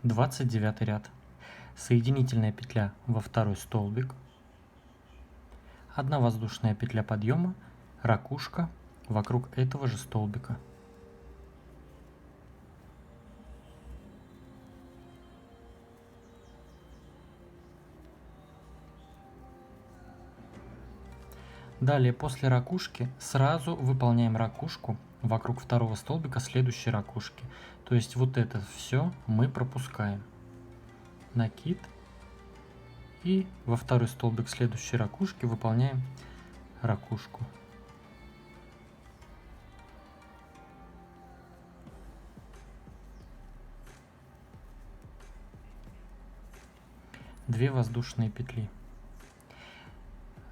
29 ряд. Соединительная петля во второй столбик, 1 воздушная петля подъема, ракушка вокруг этого же столбика. Далее после ракушки сразу выполняем ракушку вокруг второго столбика следующей ракушки. То есть вот это все мы пропускаем. Накид. И во второй столбик следующей ракушки выполняем ракушку. Две воздушные петли.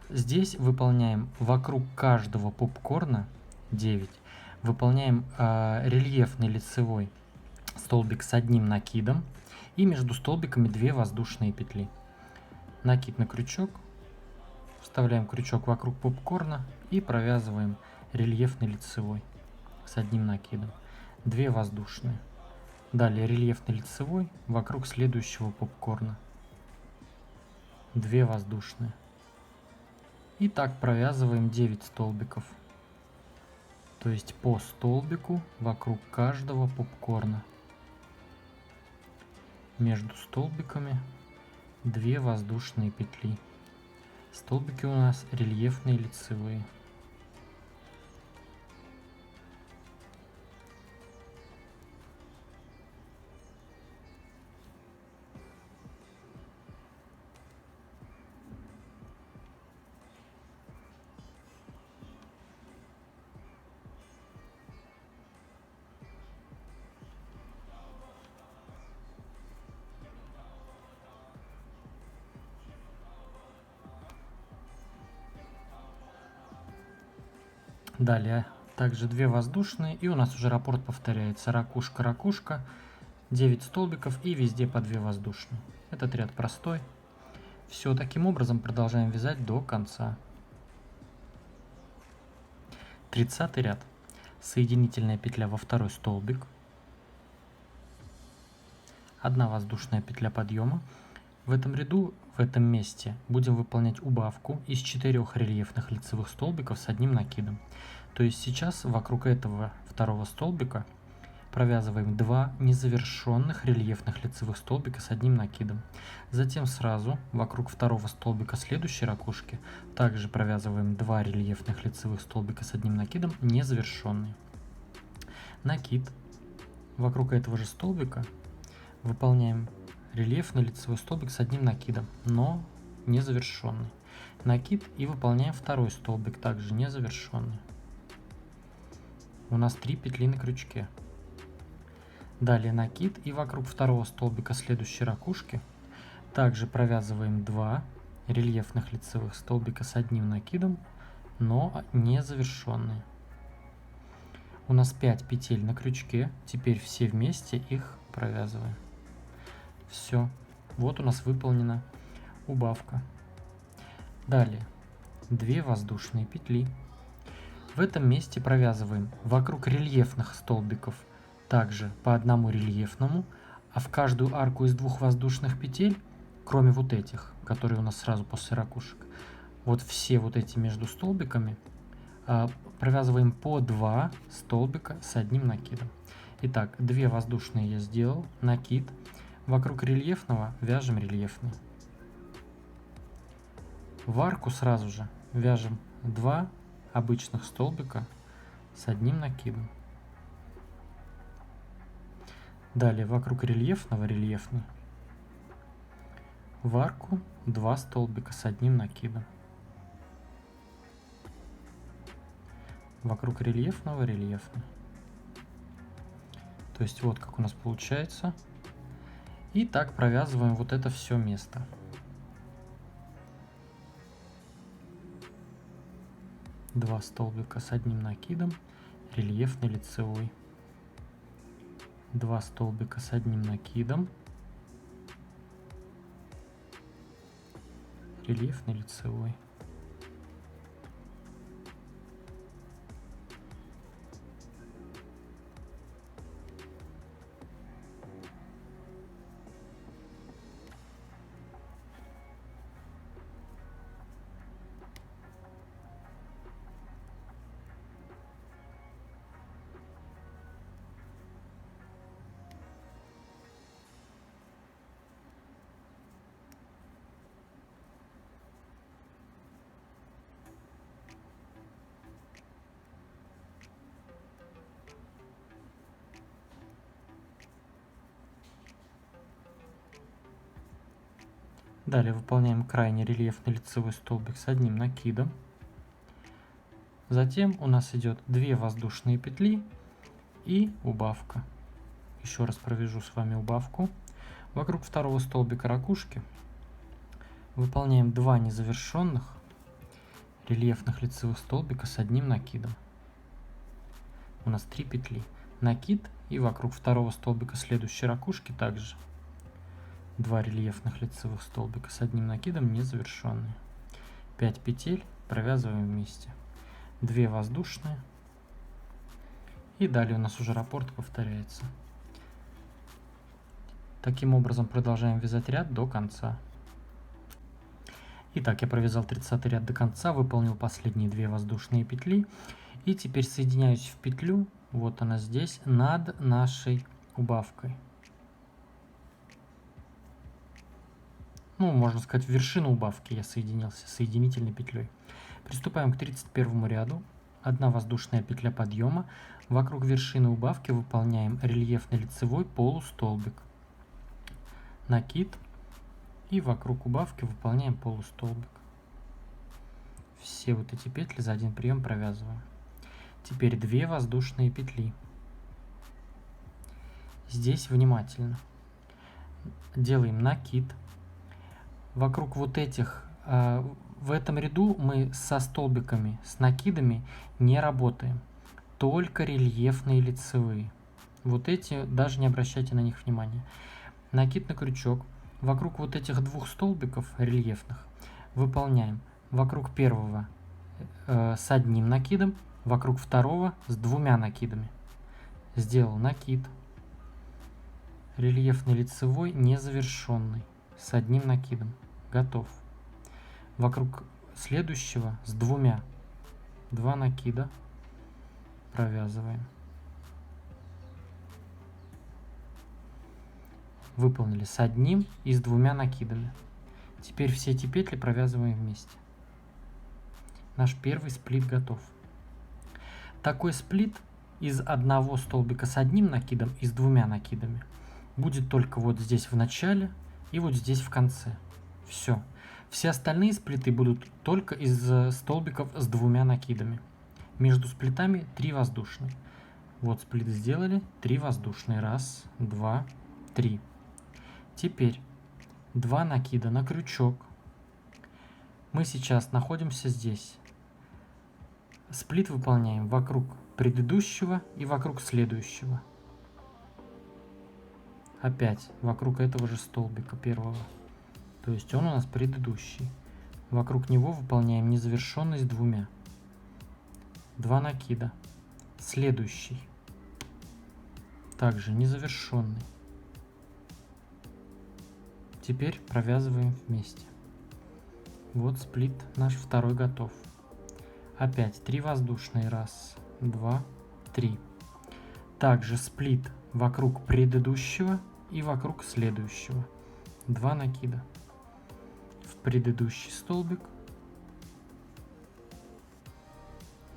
Здесь выполняем вокруг каждого попкорна 9. Выполняем рельефный лицевой столбик с одним накидом и между столбиками 2 воздушные петли. Накид на крючок, вставляем крючок вокруг попкорна и провязываем рельефный лицевой с одним накидом. 2 воздушные. Далее рельефный лицевой вокруг следующего попкорна. 2 воздушные. И так провязываем 9 столбиков. То есть по столбику вокруг каждого попкорна. Между столбиками 2 воздушные петли. Столбики у нас рельефные лицевые. Далее также 2 воздушные, и у нас уже раппорт повторяется. Ракушка, ракушка, 9 столбиков и везде по 2 воздушные. Этот ряд простой. Все, таким образом продолжаем вязать до конца. 30 ряд. Соединительная петля во второй столбик, 1 воздушная петля подъема. В этом ряду, в этом месте будем выполнять убавку из 4 рельефных лицевых столбиков с одним накидом. То есть сейчас вокруг этого второго столбика провязываем 2 незавершенных рельефных лицевых столбика с одним накидом. Затем сразу вокруг второго столбика следующей ракушки также провязываем 2 рельефных лицевых столбика с одним накидом незавершенные. Накид. Вокруг этого же столбика выполняем рельефный лицевой столбик с одним накидом, но не завершенный. Накид и выполняем второй столбик, также не завершенный. У нас 3 петли на крючке. Далее накид и вокруг второго столбика следующей ракушки также провязываем 2 рельефных лицевых столбика с одним накидом, но не завершенные. У нас 5 петель на крючке, теперь все вместе их провязываем. Все, вот у нас выполнена убавка. Далее 2 воздушные петли. В этом месте провязываем вокруг рельефных столбиков также по одному рельефному, а в каждую арку из 2 воздушных петель, кроме вот этих, которые у нас сразу после ракушек, вот все вот эти между столбиками провязываем по 2 столбика с одним накидом. Итак, 2 воздушные я сделал, накид. Вокруг рельефного вяжем рельефный. В арку сразу же вяжем 2 обычных столбика с одним накидом. Далее вокруг рельефного рельефный. В арку 2 столбика с одним накидом. Вокруг рельефного рельефный. То есть вот как у нас получается. И так провязываем вот это все место. Два столбика с одним накидом, рельефный лицевой. 2 столбика с одним накидом, рельефный лицевой. Далее выполняем крайне рельефный лицевой столбик с одним накидом. Затем у нас идет 2 воздушные петли и убавка. Еще раз провяжу с вами убавку. Вокруг второго столбика ракушки выполняем 2 незавершенных рельефных лицевых столбика с одним накидом. У нас 3 петли. Накид и вокруг второго столбика следующей ракушки также 2 рельефных лицевых столбика с одним накидом незавершенные. 5 петель провязываем вместе. 2 воздушные. И далее у нас уже раппорт повторяется. Таким образом продолжаем вязать ряд до конца. Итак, я провязал 30 ряд до конца, выполнил последние 2 воздушные петли. И теперь соединяюсь в петлю, вот она здесь, над нашей убавкой. Ну, можно сказать, в вершину убавки я соединился соединительной петлей. Приступаем к 31 ряду. 1 воздушная петля подъема. Вокруг вершины убавки выполняем рельефный лицевой полустолбик. Накид. И вокруг убавки выполняем полустолбик. Все вот эти петли за один прием провязываем. Теперь 2 воздушные петли. Здесь внимательно. Делаем накид. Вокруг вот этих, в этом ряду мы со столбиками, с накидами не работаем. Только рельефные лицевые. Вот эти, даже не обращайте на них внимания. Накид на крючок. Вокруг вот этих 2 столбиков рельефных выполняем. Вокруг первого с одним накидом, вокруг второго с 2 накидами. Сделал накид. Рельефный лицевой незавершенный с одним накидом. Готов. Вокруг следующего с 2 накида провязываем. Выполнили с одним и с 2 накидами. Теперь все эти петли провязываем вместе. Наш первый сплит готов. Такой сплит из одного столбика с одним накидом и с 2 накидами будет только вот здесь в начале и вот здесь в конце. Все. Все остальные сплиты будут только из столбиков с 2 накидами. Между сплитами 3 воздушные. Вот сплит сделали, 3 воздушные. 1, 2, 3. Теперь 2 накида на крючок. Мы сейчас находимся здесь. Сплит выполняем вокруг предыдущего и вокруг следующего. Опять вокруг этого же столбика первого. То есть он у нас предыдущий. Вокруг него выполняем незавершенный с 2. 2 накида. Следующий. Также незавершенный. Теперь провязываем вместе. Вот сплит наш второй готов. Опять 3 воздушные. 1, 2, 3. Также сплит вокруг предыдущего и вокруг следующего. 2 накида. В предыдущий столбик.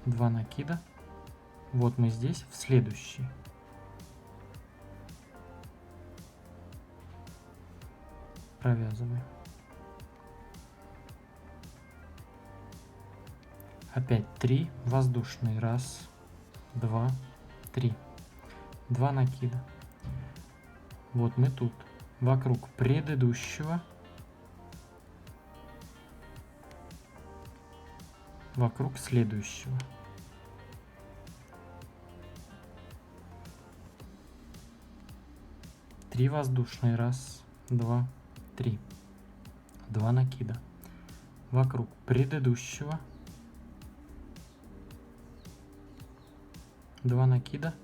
2 накида. Вот мы здесь в следующий. Провязываем. Опять 3 воздушные. 1, 2, 3. 2 накида. Вот мы тут. Вокруг предыдущего. Вокруг следующего. Три воздушные. 1, 2, 3. 2 накида. Вокруг предыдущего. 2 накида.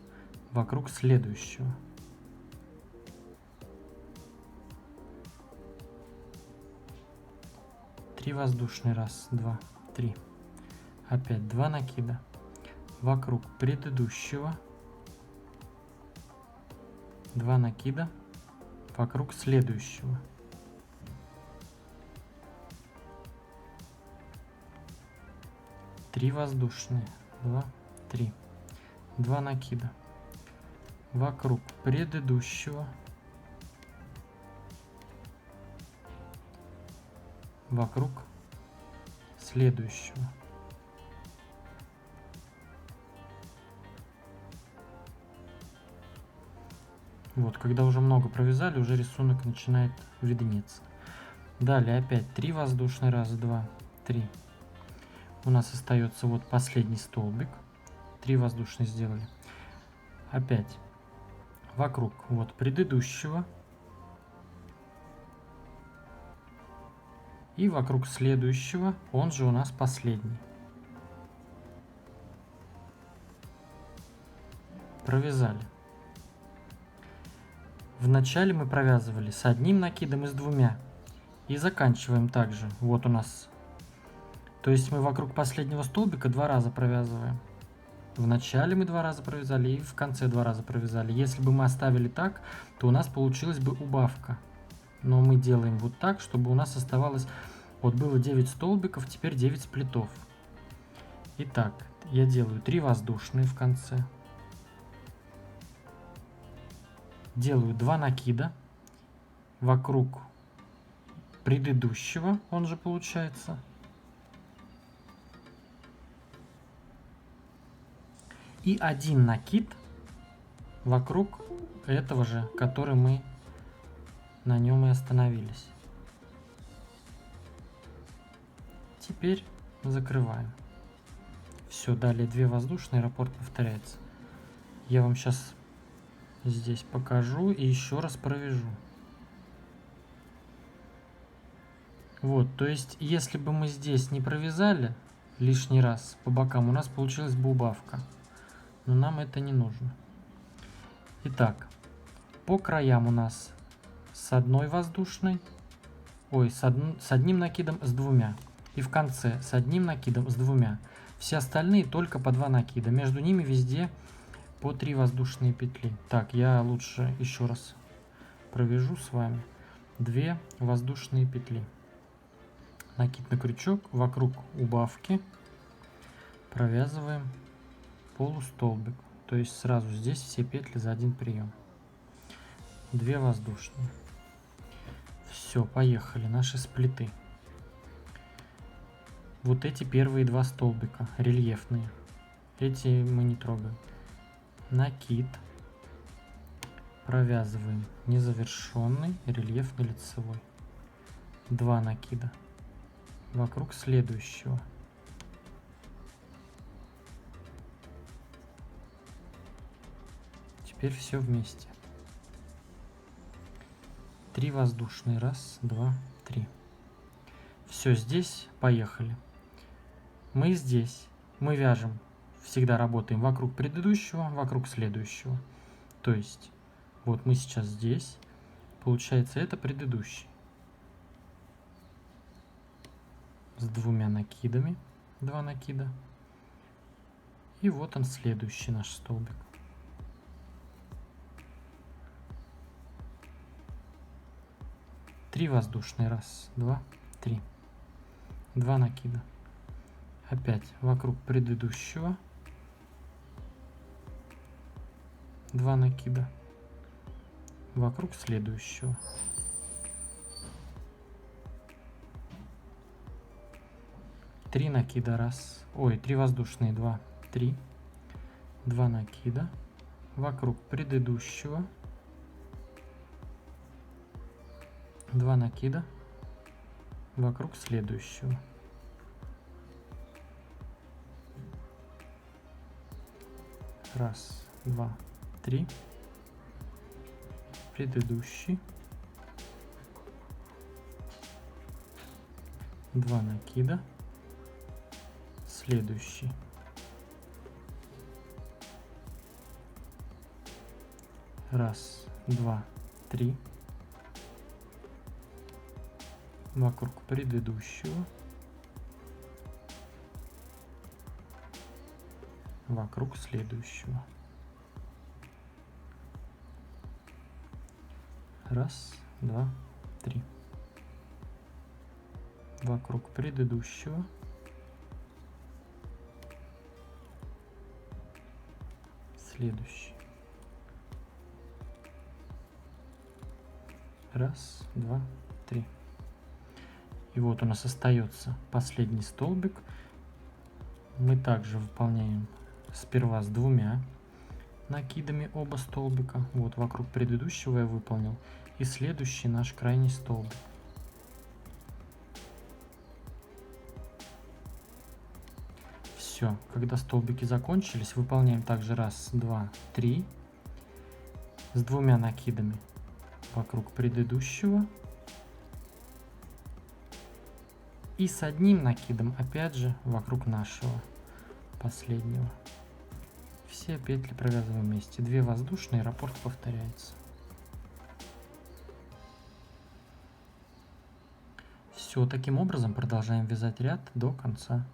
Вокруг следующего. Три воздушные. 1, 2, 3. Опять 2 накида. Вокруг предыдущего. 2 накида. Вокруг следующего. Три воздушные. 2, 3. 2 накида. Вокруг предыдущего. вокруг следующего. Вот, когда уже много провязали, уже рисунок начинает виднеться. Далее опять 3 воздушные, раз, два, три. У нас остается вот последний столбик. 3 воздушные сделали. Опять вокруг вот предыдущего и вокруг следующего, он же у нас последний. Провязали. Вначале мы провязывали с одним накидом и с двумя. И заканчиваем также. Вот у нас. То есть мы вокруг последнего столбика 2 раза провязываем. В начале мы 2 раза провязали и в конце 2 раза провязали. Если бы мы оставили так, то у нас получилась бы убавка. Но мы делаем вот так, чтобы у нас оставалось... Вот было 9 столбиков, теперь 9 сплитов. Итак, я делаю 3 воздушные в конце. Делаю 2 накида вокруг предыдущего, он же получается. И 1 накид вокруг этого же, который мы на нем и остановились. Теперь закрываем. Все, далее 2 воздушные, раппорт повторяется. Я вам сейчас здесь покажу и еще раз провяжу. Вот, то есть, если бы мы здесь не провязали лишний раз по бокам, у нас получилась бы убавка. Но нам это не нужно. Итак, по краям у нас с одной воздушной, с одним накидом, с двумя. И в конце с одним накидом, с двумя. Все остальные только по 2 накида. Между ними везде по 3 воздушные петли. Так, я лучше еще раз провяжу с вами. 2 воздушные петли. Накид на крючок, вокруг убавки провязываем полустолбик. То есть сразу здесь все петли за один прием. 2 воздушные. Все, поехали, наши сплиты. Вот эти первые 2 столбика рельефные. Эти мы не трогаем. Накид. Провязываем незавершенный, рельефный, лицевой. 2 накида вокруг следующего. Теперь все вместе. 3 воздушные. Раз, два, три. Все, здесь поехали. Мы здесь, мы вяжем, всегда работаем вокруг предыдущего, вокруг следующего. То есть, вот мы сейчас здесь, получается, это предыдущий. С 2 накидами, 2 накида. И вот он, следующий наш столбик. Три воздушные. Раз, два, три. 2 накида. Опять вокруг предыдущего. 2 накида. Вокруг следующего. Три накида. Раз. Ой, 3 воздушные. 2, 3. 2 накида. Вокруг предыдущего. 2 накида. Вокруг следующего. Раз, два, три. Предыдущий. 2 накида. Следующий. Раз, два, три. Вокруг предыдущего. Вокруг следующего. Раз, два, три. Вокруг предыдущего. Следующий. Раз, два, три. И вот у нас остается последний столбик. Мы также выполняем сперва с 2 накидами оба столбика. Вот вокруг предыдущего я выполнил. И следующий наш крайний столбик. Все, когда столбики закончились, выполняем также раз, два, три с 2 накидами вокруг предыдущего и с 1 накидом опять же вокруг нашего последнего. Все петли провязываем вместе. 2 воздушные, раппорт повторяется. Все, таким образом продолжаем вязать ряд до конца.